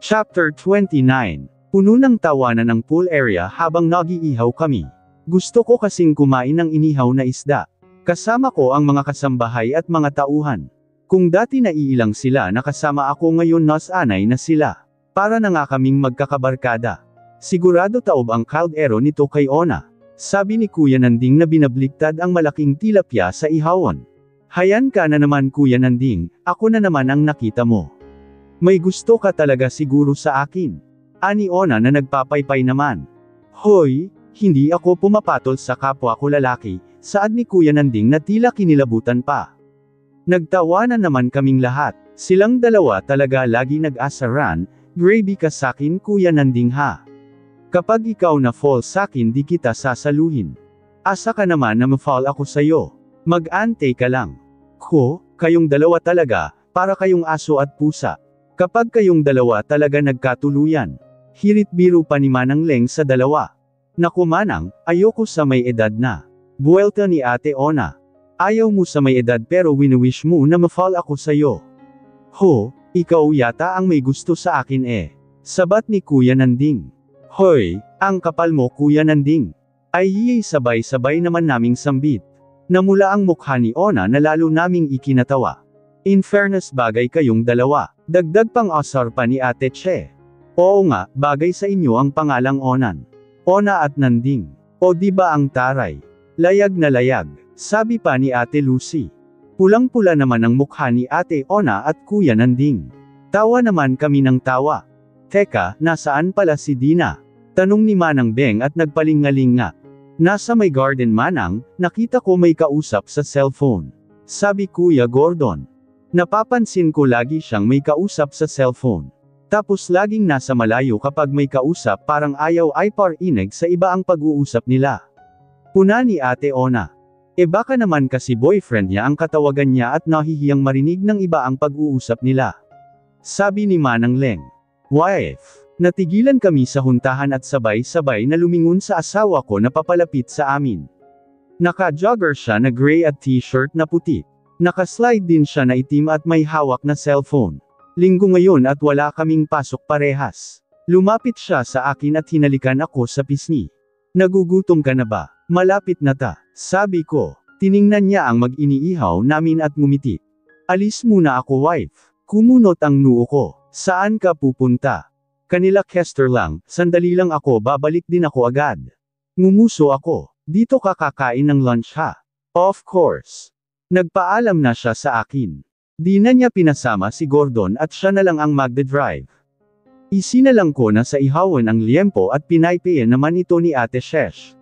Chapter 29. Puno ng tawanan ng pool area habang nag-iihaw kami. Gusto ko kasing kumain ng inihaw na isda. Kasama ko ang mga kasambahay at mga tauhan. Kung dati naiilang sila na kasama ako, ngayon nasanay na sila. Para na nga kaming magkakabarkada. Sigurado taob ang kaldero nito kay Ona. Sabi ni Kuya Nanding na binabliktad ang malaking tilapia sa ihawan. Hayan ka na naman Kuya Nanding, ako na naman ang nakita mo. May gusto ka talaga siguro sa akin. Ani Ona na nagpapaypay naman. Hoy, hindi ako pumapatol sa kapwa ko lalaki, saad ni Kuya Nanding na tila kinilabutan pa. Nagtawanan naman kaming lahat, silang dalawa talaga lagi nag-asaran, gravy ka sakin Kuya Nanding ha. Kapag ikaw na fall sakin di kita sasaluhin. Asa ka naman na ma-fall ako sayo. Mag-ante ka lang. Kayong dalawa talaga, para kayong aso at pusa. Kapag kayong dalawa talaga nagkatuluyan. Hirit biro pa ni Manang Leng sa dalawa. Naku Manang, ayoko sa may edad na. Buwelta ni Ate Ona. Ayaw mo sa may edad pero wini-wish mo na ma-fall ako sayo. Ikaw yata ang may gusto sa akin eh. Sabat ni Kuya Nanding. Hoy, ang kapal mo Kuya Nanding. Ay sabay-sabay naman naming sambit. Namula ang mukha ni Ona na lalo naming ikinatawa. In fairness bagay kayong dalawa, dagdag pang asar pa ni Ate Che. Oo nga, bagay sa inyo ang pangalang Onan. Ona at Nanding. O di ba ang taray? Layag na layag, sabi pa ni Ate Lucy. Pulang-pula naman ang mukha ni Ate Ona at Kuya Nanding. Tawa naman kami ng tawa. Teka, nasaan pala si Dina? Tanong ni Manang Beng at nagpalingaling nga. Nasa may garden Manang, nakita ko may kausap sa cellphone. Sabi Kuya Gordon. Napapansin ko lagi siyang may kausap sa cellphone. Tapos laging nasa malayo kapag may kausap parang ayaw ay parinig sa iba ang pag-uusap nila. Puna ni Ate Ona. Baka naman kasi boyfriend niya ang katawagan niya at nahihiyang marinig ng iba ang pag-uusap nila. Sabi ni Manang Leng. Wife. Natigilan kami sa huntahan at sabay-sabay na lumingon sa asawa ko na papalapit sa amin. Naka-jogger siya na gray at t-shirt na puti. Nakaslide din siya na itim at may hawak na cellphone. Linggo ngayon at wala kaming pasok parehas. Lumapit siya sa akin at hinalikan ako sa pisngi. Nagugutom ka na ba? Malapit na ta, sabi ko. Tiningnan niya ang mag-iniihaw namin at ngumiti. Alis muna ako wife. Kumunot ang noo ko. Saan ka pupunta? Kanila Kester lang, sandali lang ako babalik din ako agad. Ngumuso ako. Dito ka kakain ng lunch ha? Of course. Nagpaalam na siya sa akin. Di na niya pinasama si Gordon at siya na lang ang magde-drive. Isinalang ko na sa ihawan ang liempo at pinaypayan naman ito ni Ate Shesh.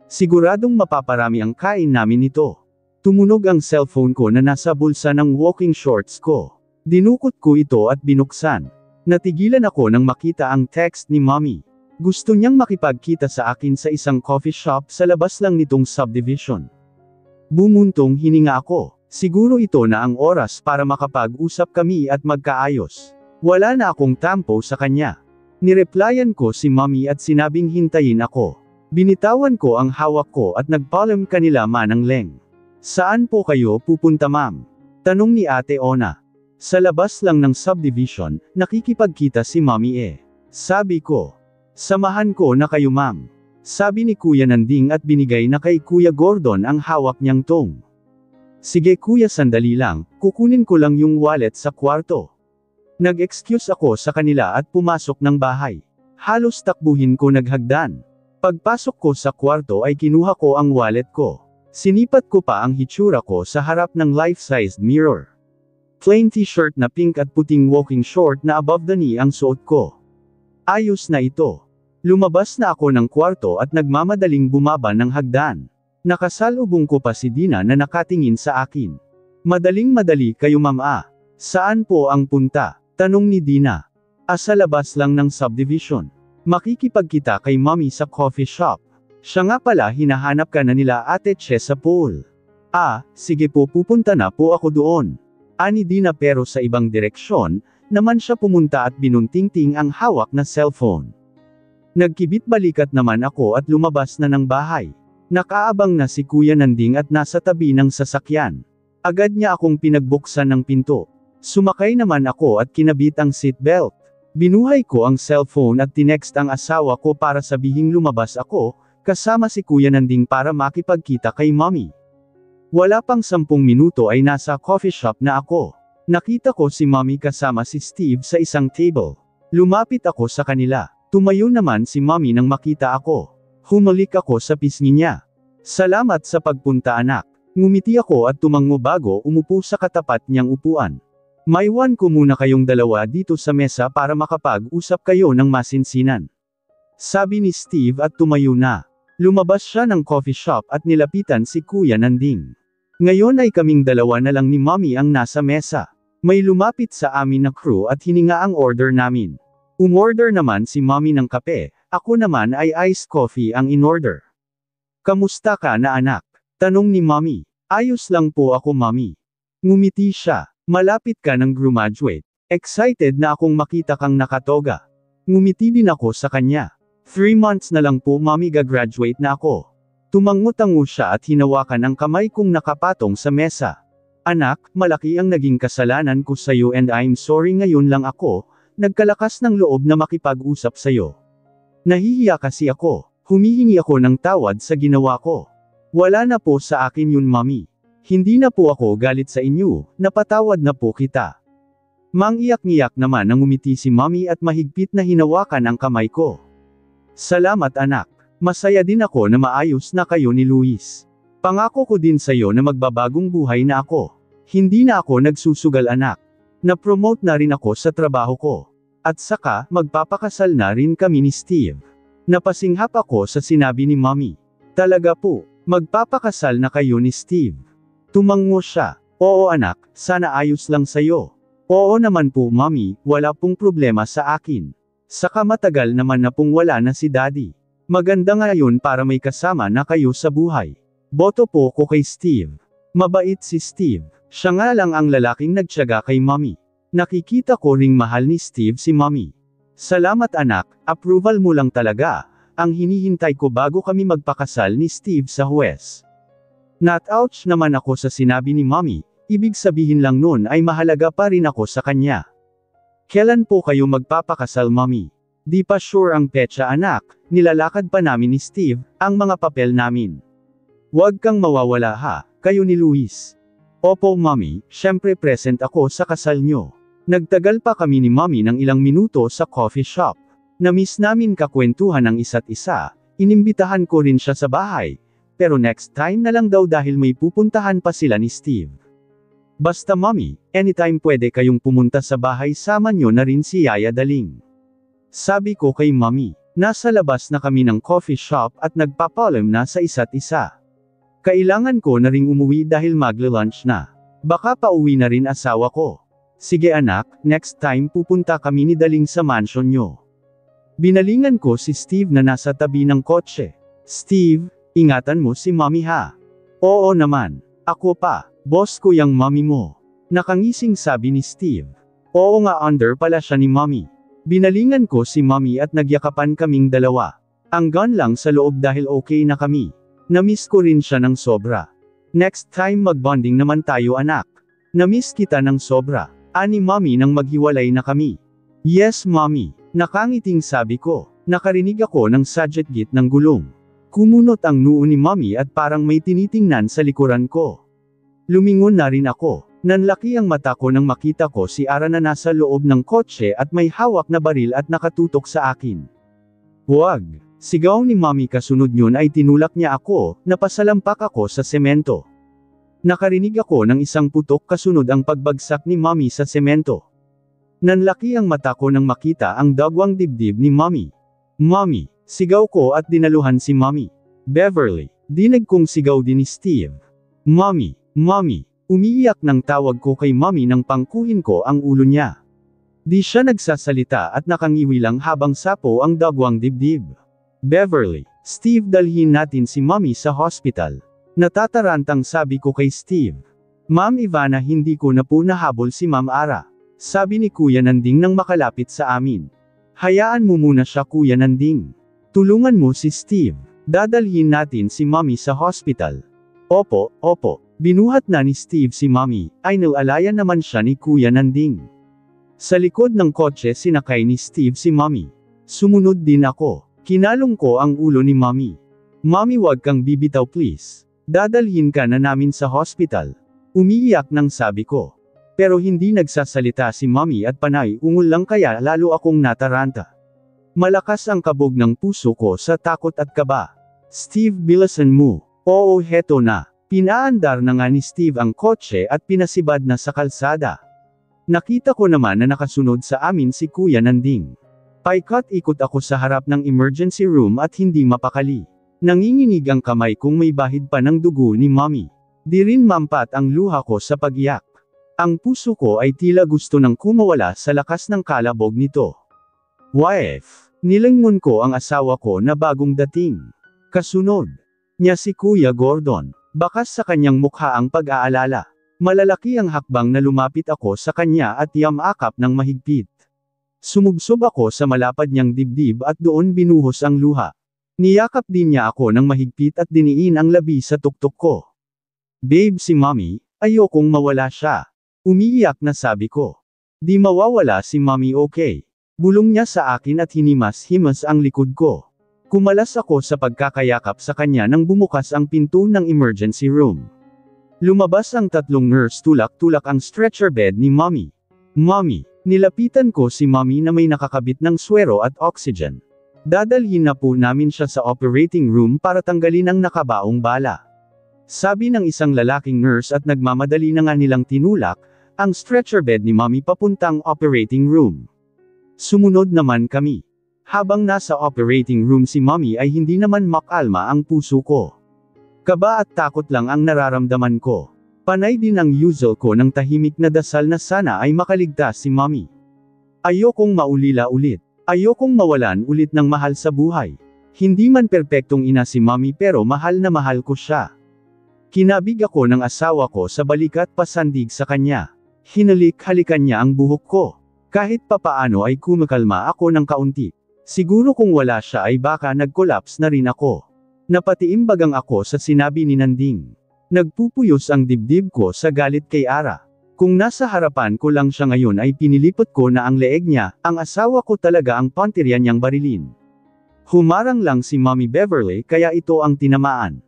Siguradong mapaparami ang kain namin ito. Tumunog ang cellphone ko na nasa bulsa ng walking shorts ko. Dinukot ko ito at binuksan. Natigilan ako nang makita ang text ni Mommy. Gusto niyang makipagkita sa akin sa isang coffee shop sa labas lang nitong subdivision. Bumuntong hininga ako. Siguro ito na ang oras para makapag-usap kami at magkaayos. Wala na akong tampo sa kanya. Nireplyan ko si Mommy at sinabing hintayin ako. Binitawan ko ang hawak ko at nagpaalam kanila Manang Leng. Saan po kayo pupunta ma'am? Tanong ni Ate Ona. Sa labas lang ng subdivision, nakikipagkita si Mommy eh. Sabi ko. Samahan ko na kayo ma'am. Sabi ni Kuya Nanding at binigay na kay Kuya Gordon ang hawak niyang tong. Sige kuya sandali lang, kukunin ko lang yung wallet sa kwarto. Nag-excuse ako sa kanila at pumasok ng bahay. Halos takbuhin ko naghagdan. Pagpasok ko sa kwarto ay kinuha ko ang wallet ko. Sinipat ko pa ang hitsura ko sa harap ng life-sized mirror. Plain t-shirt na pink at puting walking short na above the knee ang suot ko. Ayos na ito. Lumabas na ako ng kwarto at nagmamadaling bumaba ng hagdan. Nakasalubong ko pa si Dina na nakatingin sa akin. Madaling-madali kayo ma'am ah. Saan po ang punta? Tanong ni Dina. Sa labas lang ng subdivision. Makikipagkita kay Mommy sa coffee shop. Siya nga pala hinahanap ka na nila Ate Che sa pool. Sige po pupunta na po ako doon. Ani Dina pero sa ibang direksyon, naman siya pumunta at binuntingting ang hawak na cellphone. Nagkibit balikat naman ako at lumabas na ng bahay. Nakaabang na si Kuya Nanding at nasa tabi ng sasakyan. Agad niya akong pinagbuksan ng pinto. Sumakay naman ako at kinabit ang seatbelt. Binuhay ko ang cellphone at tinext ang asawa ko para sabihing lumabas ako, kasama si Kuya Nanding para makipagkita kay Mommy. Wala pang 10 minuto ay nasa coffee shop na ako. Nakita ko si Mommy kasama si Steve sa isang table. Lumapit ako sa kanila. Tumayo naman si Mommy nang makita ako. Humalik ako sa pisngi niya. Salamat sa pagpunta anak. Ngumiti ako at tumango bago umupo sa katapat niyang upuan. Maiwan ko muna kayong dalawa dito sa mesa para makapag-usap kayo ng masinsinan. Sabi ni Steve at tumayo na. Lumabas siya ng coffee shop at nilapitan si Kuya Nanding. Ngayon ay kaming dalawa na lang ni Mommy ang nasa mesa. May lumapit sa amin na crew at hininga ang order namin. Umorder naman si Mommy ng kape, ako naman ay iced coffee ang inorder. Kamusta ka na anak? Tanong ni Mommy. Ayos lang po ako Mommy. Ngumiti siya. Malapit ka ng graduate. Excited na akong makita kang nakatoga. Ngumiti din ako sa kanya. 3 months na lang po Mommy gagraduate na ako. Tumango-tango siya at hinawakan ang kamay kong nakapatong sa mesa. Anak, malaki ang naging kasalanan ko sa'yo and I'm sorry ngayon lang ako, nagkalakas ng loob na makipag-usap sa'yo. Nahihiya kasi ako. Humihingi ako ng tawad sa ginawa ko. Wala na po sa akin yun Mommy. Hindi na po ako galit sa inyo, napatawad na po kita. Mangiyak-ngiyak naman nang umiti si Mommy at mahigpit na hinawakan ang kamay ko. Salamat anak. Masaya din ako na maayos na kayo ni Luis. Pangako ko din sa'yo na magbabagong buhay na ako. Hindi na ako nagsusugal anak. Na-promote na rin ako sa trabaho ko. At saka, magpapakasal na rin kami ni Steve. Napasinghap ako sa sinabi ni Mommy. Talaga po, magpapakasal na kayo ni Steve. Tumango siya. Oo anak, sana ayos lang sa'yo. Oo naman po Mommy, wala pong problema sa akin. Saka matagal naman na pong wala na si Daddy. Maganda ngayon para may kasama na kayo sa buhay. Boto po ko kay Steve. Mabait si Steve. Siya nga lang ang lalaking nagtiyaga kay Mommy. Nakikita ko ring mahal ni Steve si Mommy. Salamat anak, approval mo lang talaga, ang hinihintay ko bago kami magpakasal ni Steve sa huwes. Not-ouch naman ako sa sinabi ni Mommy, ibig sabihin lang nun ay mahalaga pa rin ako sa kanya. Kailan po kayo magpapakasal Mommy? Di pa sure ang petsa anak, nilalakad pa namin ni Steve, ang mga papel namin. Huwag kang mawawala ha, kayo ni Luis. Opo Mommy, syempre present ako sa kasal nyo. Nagtagal pa kami ni Mommy ng ilang minuto sa coffee shop. Namiss namin kakwentuhan ng isa't isa, inimbitahan ko rin siya sa bahay. Pero next time na lang daw dahil may pupuntahan pa sila ni Steve. Basta Mommy, anytime pwede kayong pumunta sa bahay sama nyo na rin si Yaya Daling. Sabi ko kay Mommy, nasa labas na kami ng coffee shop at nagpapalam na sa isa't isa. Kailangan ko na ring umuwi dahil magla-lunch na. Baka pauwi na rin asawa ko. Sige anak, next time pupunta kami ni Daling sa mansion nyo. Binalingan ko si Steve na nasa tabi ng kotse. Steve, ingatan mo si Mommy ha. Oo naman. Ako pa, boss ko yang Mommy mo. Nakangising sabi ni Steve. Oo nga under pala siya ni Mommy. Binalingan ko si Mommy at nagyakapan kaming dalawa. Hanggang lang sa loob dahil okay na kami. Namiss ko rin siya ng sobra. Next time magbonding naman tayo anak. Namiss kita ng sobra. Ani Mommy nang maghiwalay na kami. Yes Mommy. Nakangiting sabi ko. Nakarinig ako ng sadyat-git ng gulong. Kumunot ang noo ni Mommy at parang may tinitingnan sa likuran ko. Lumingon na rin ako. Nanlaki ang mata ko nang makita ko si Ara na nasa loob ng kotse at may hawak na baril at nakatutok sa akin. Huwag! Sigaw ni Mommy kasunod yun ay tinulak niya ako, napasalampak ako sa semento. Nakarinig ako ng isang putok kasunod ang pagbagsak ni Mommy sa semento. Nanlaki ang mata ko nang makita ang dagwang dibdib ni Mommy. Mommy! Sigaw ko at dinaluhan si Mommy. Beverly! Dinig kong sigaw din ni Steve. Mommy! Mommy! Umiiyak ng tawag ko kay Mommy nang pangkuhin ko ang ulo niya. Di siya nagsasalita at nakangiwi lang habang sapo ang dagwang dibdib. Beverly, Steve dalhin natin si Mommy sa hospital. Natatarantang sabi ko kay Steve. Ma'am Ivana hindi ko na po nahabol si Ma'am Ara. Sabi ni Kuya Nanding nang makalapit sa amin. Hayaan mo muna siya Kuya Nanding. Tulungan mo si Steve. Dadalhin natin si Mommy sa hospital. Opo, opo. Binuhat na ni Steve si Mommy, ay nalalayan naman siya ni Kuya Nanding. Sa likod ng kotse sinakay ni Steve si Mommy. Sumunod din ako. Kinalong ko ang ulo ni Mommy. Mommy, wag kang bibitaw please. Dadalhin ka na namin sa hospital. Umiiyak nang sabi ko. Pero hindi nagsasalita si Mommy at panay ungol lang kaya lalo akong nataranta. Malakas ang kabog ng puso ko sa takot at kaba. Steve, bilisan mo. Oo, heto na. Pinaandar na nga ni Steve ang kotse at pinasibad na sa kalsada. Nakita ko naman na nakasunod sa amin si Kuya Nanding. Paikot-ikot ako sa harap ng emergency room at hindi mapakali. Nanginginig ang kamay kung may bahid pa ng dugo ni Mommy. Di rin mampat ang luha ko sa pag-iyak. Ang puso ko ay tila gusto nang kumawala sa lakas ng kalabog nito. Wife. Nilingon ko ang asawa ko na bagong dating. Kasunod niya si Kuya Gordon. Bakas sa kanyang mukha ang pag-aalala. Malalaki ang hakbang na lumapit ako sa kanya at yamakap ng mahigpit. Sumubsob ako sa malapad niyang dibdib at doon binuhos ang luha. Niyakap din niya ako ng mahigpit at diniin ang labi sa tuktok ko. Babe, si Mommy, ayokong mawala siya. Umiiyak na sabi ko. Di mawawala si Mommy, okay. Bulong niya sa akin at hinimas-himas ang likod ko. Kumalas ako sa pagkakayakap sa kanya nang bumukas ang pinto ng emergency room. Lumabas ang tatlong nurse, tulak-tulak ang stretcher bed ni Mommy. Mommy. Nilapitan ko si Mommy na may nakakabit ng swero at oxygen. Dadalhin na po namin siya sa operating room para tanggalin ang nakabaong bala. Sabi ng isang lalaking nurse at nagmamadali na nga nilang tinulak ang stretcher bed ni Mommy papuntang operating room. Sumunod naman kami. Habang nasa operating room si Mommy ay hindi naman makalma ang puso ko. Kaba at takot lang ang nararamdaman ko. Panay din ang usual ko ng tahimik na dasal na sana ay makaligtas si Mommy. Ayokong maulila ulit. Ayokong mawalan ulit ng mahal sa buhay. Hindi man perpektong ina si Mommy pero mahal na mahal ko siya. Kinabig ako ng asawa ko sa balikat pasandig sa kanya. Hinalik-halikan niya ang buhok ko. Kahit papaano ay kumakalma ako ng kaunti. Siguro kung wala siya ay baka nag-collapse na rin ako. Napatiimbagang ako sa sinabi ni Nanding. Nagpupuyos ang dibdib ko sa galit kay Ara. Kung nasa harapan ko lang siya ngayon ay pinilipot ko na ang leeg niya, ang asawa ko talaga ang pantirya niyang barilin. Humarang lang si Mommy Beverly kaya ito ang tinamaan.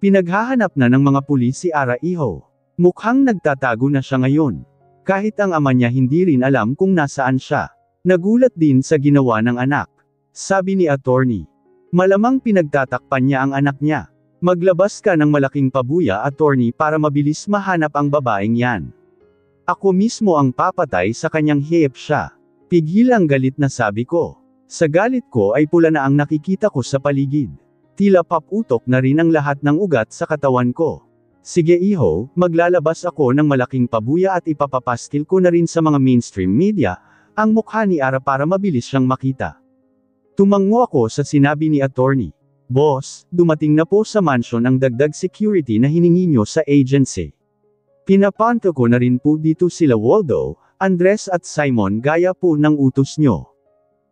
Pinaghahanap na ng mga pulis si Ara Iho. Mukhang nagtatago na siya ngayon. Kahit ang ama niya hindi rin alam kung nasaan siya. Nagulat din sa ginawa ng anak. Sabi ni attorney. Malamang pinagtatakpan niya ang anak niya. Maglabas ka ng malaking pabuya, attorney, para mabilis mahanap ang babaeng yan. Ako mismo ang papatay sa kanyang hiyep siya. Pigil ang galit na sabi ko. Sa galit ko ay pula na ang nakikita ko sa paligid. Tila paputok na rin ang lahat ng ugat sa katawan ko. Sige Iho, maglalabas ako ng malaking pabuya at ipapapaskil ko na rin sa mga mainstream media, ang mukha ni Ara para mabilis siyang makita. Tumango ako sa sinabi ni attorney. Boss, dumating na po sa mansion ang dagdag security na hiningi nyo sa agency. Pinapanto ko na rin po dito sila Waldo, Andres at Simon gaya po ng utos nyo.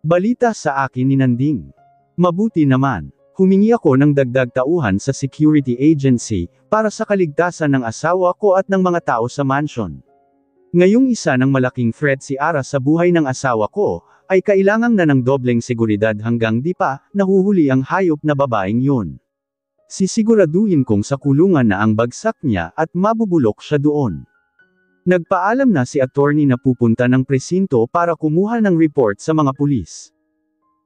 Balita sa akin ni Nanding. Mabuti naman. Humingi ako ng dagdag tauhan sa security agency, para sa kaligtasan ng asawa ko at ng mga tao sa mansion. Ngayong isa ng malaking threat si Ara sa buhay ng asawa ko, ay kailangan na ng dobleng seguridad hanggang di pa, nahuhuli ang hayop na babaeng yun. Sisiguraduhin kong sa kulungan na ang bagsak niya at mabubulok siya doon. Nagpaalam na si attorney na pupunta ng presinto para kumuha ng report sa mga pulis.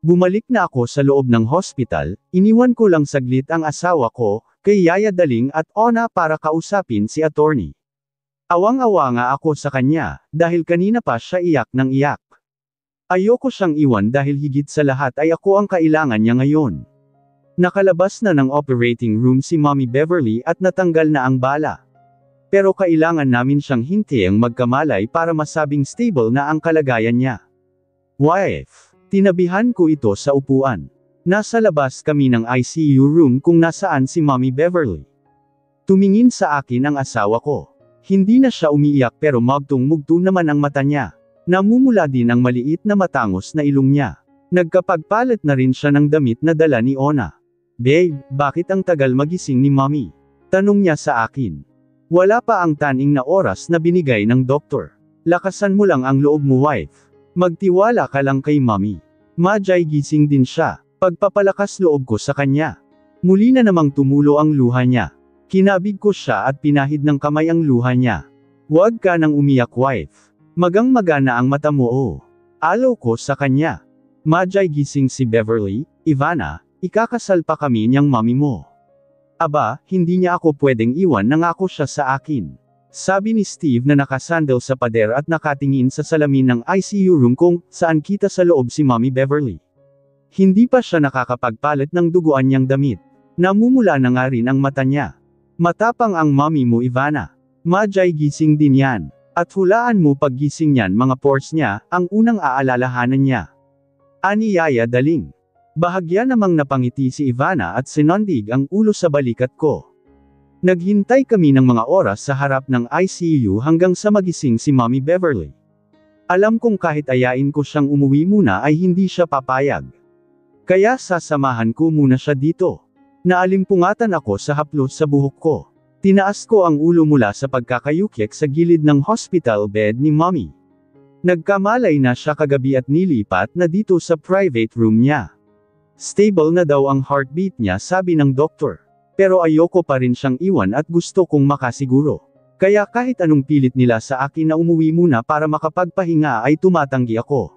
Bumalik na ako sa loob ng hospital, iniwan ko lang saglit ang asawa ko, kay Yaya Daling at Ona para kausapin si attorney. Awang-awa nga ako sa kanya, dahil kanina pa siya iyak ng iyak. Ayoko siyang iwan dahil higit sa lahat ay ako ang kailangan niya ngayon. Nakalabas na ng operating room si Mommy Beverly at natanggal na ang bala. Pero kailangan namin siyang hintiyang magkamalay para masabing stable na ang kalagayan niya. Wife. Tinabihan ko ito sa upuan. Nasa labas kami ng ICU room kung nasaan si Mommy Beverly. Tumingin sa akin ang asawa ko. Hindi na siya umiiyak pero magtung-mugto naman ang mata niya. Namumula din ang maliit na matangos na ilong niya. Nagkapagpalit na rin siya ng damit na dala ni Ona. Babe, bakit ang tagal magising ni Mommy? Tanong niya sa akin. Wala pa ang taning na oras na binigay ng doktor. Lakasan mo lang ang loob mo, wife. Magtiwala ka lang kay mommy. Majay gising din siya. Pagpapalakas loob ko sa kanya. Muli na namang tumulo ang luha niya. Kinabig ko siya at pinahid ng kamay ang luha niya. Huwag ka nang umiyak, wife. Magang-magana ang mata mo, oh. Alaw ko sa kanya. Majay gising si Beverly. Ivana, ikakasal pa kami niyang mommy mo. Aba, hindi niya ako pwedeng iwan, nangako siya sa akin. Sabi ni Steve na nakasandal sa pader at nakatingin sa salamin ng ICU room kung saan kita sa loob si Mommy Beverly. Hindi pa siya nakakapagpalit ng duguan niyang damit. Namumula na nga rin ang mata niya. Matapang ang mommy mo, Ivana. Majay gising din yan. At hulaan mo pag gising niyan mga pores niya, ang unang aalalahanan niya. Ani Yaya Daling. Bahagya namang napangiti si Ivana at sinondig ang ulo sa balikat ko. Naghintay kami ng mga oras sa harap ng ICU hanggang sa magising si Mommy Beverly. Alam kong kahit ayain ko siyang umuwi muna ay hindi siya papayag. Kaya sasamahan ko muna siya dito. Naalimpungatan ako sa haplos sa buhok ko. Tinaas ko ang ulo mula sa pagkakayukyek sa gilid ng hospital bed ni Mommy. Nagkamalay na siya kagabi at nilipat na dito sa private room niya. Stable na daw ang heartbeat niya, sabi ng doktor. Pero ayoko pa rin siyang iwan at gusto kong makasiguro. Kaya kahit anong pilit nila sa akin na umuwi muna para makapagpahinga ay tumatanggi ako.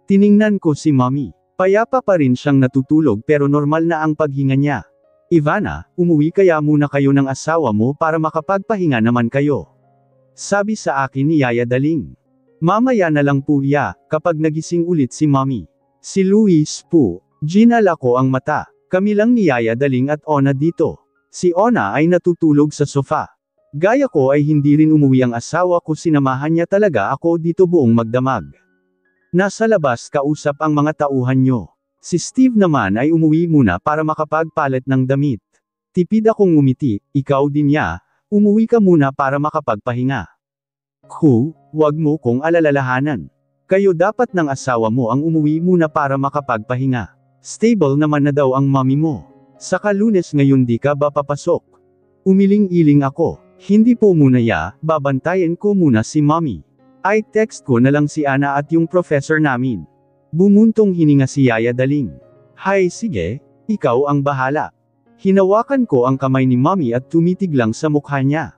Tiningnan ko si Mommy. Payapa pa rin siyang natutulog pero normal na ang paghinga niya. Ivana, umuwi kaya muna kayo ng asawa mo para makapagpahinga naman kayo. Sabi sa akin ni Yaya Daling. Mamaya na lang po ya, kapag nagising ulit si Mommy. Si Luis po. Ginala ko ang mata. Kami lang ni Yaya Daling at Ona dito. Si Ona ay natutulog sa sofa. Gaya ko ay hindi rin umuwi ang asawa ko, sinamahan niya talaga ako dito buong magdamag. Nasa labas kausap ang mga tauhan nyo. Si Steve naman ay umuwi muna para makapagpalit ng damit. Tipid akong ngumiti, ikaw din ya, umuwi ka muna para makapagpahinga. Wag mo kong alalalahanan. Kayo dapat ng asawa mo ang umuwi muna para makapagpahinga. Stable naman na daw ang mommy mo. Saka Lunes ngayon di ka ba papasok? Umiling-iling ako. Hindi po muna ya, babantayan ko muna si mommy. Ay text ko na lang si Ana at yung professor namin. Bumuntong hininga si Yaya Daling. Hay sige, ikaw ang bahala. Hinawakan ko ang kamay ni mommy at tumitig lang sa mukha niya.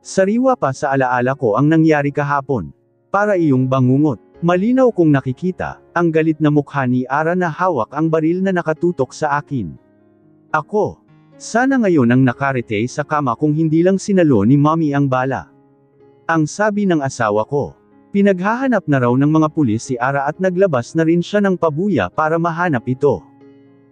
Sariwa pa sa alaala ko ang nangyari kahapon. Para iyong bangungot. Malinaw kong nakikita, ang galit na mukha ni Ara na hawak ang baril na nakatutok sa akin. Ako. Sana ngayon ang nakarete sa kama kung hindi lang sinalo ni mommy ang bala. Ang sabi ng asawa ko. Pinaghahanap na raw ng mga pulis si Ara at naglabas na rin siya ng pabuya para mahanap ito.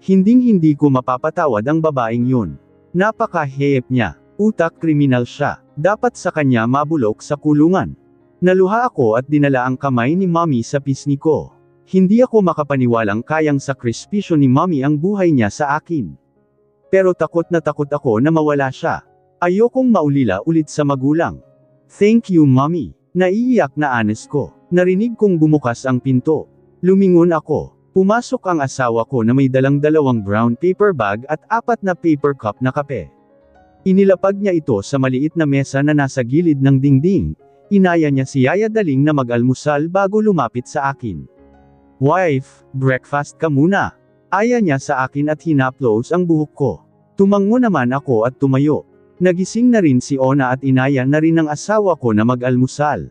Hinding-hindi ko mapapatawad ang babaeng yun. Napaka-heyep niya. Utak kriminal siya. Dapat sa kanya mabulok sa kulungan. Naluha ako at dinala ang kamay ni mommy sa pisngi ko. Hindi ako makapaniwalang kayang sakripisyo ni mommy ang buhay niya sa akin. Pero takot ako na mawala siya. Ayokong maulila ulit sa magulang. Thank you mommy. Naiiyak na anes ko. Narinig kong bumukas ang pinto. Lumingon ako. Pumasok ang asawa ko na may dalang 2 brown paper bag at 4 na paper cup na kape. Inilapag niya ito sa maliit na mesa na nasa gilid ng dingding. Inaya niya si Yaya Daling na mag-almusal bago lumapit sa akin. Wife, breakfast ka muna. Aya niya sa akin at hinaplos ang buhok ko. Tumango naman ako at tumayo. Nagising na rin si Ona at inaya na rin ng asawa ko na mag-almusal.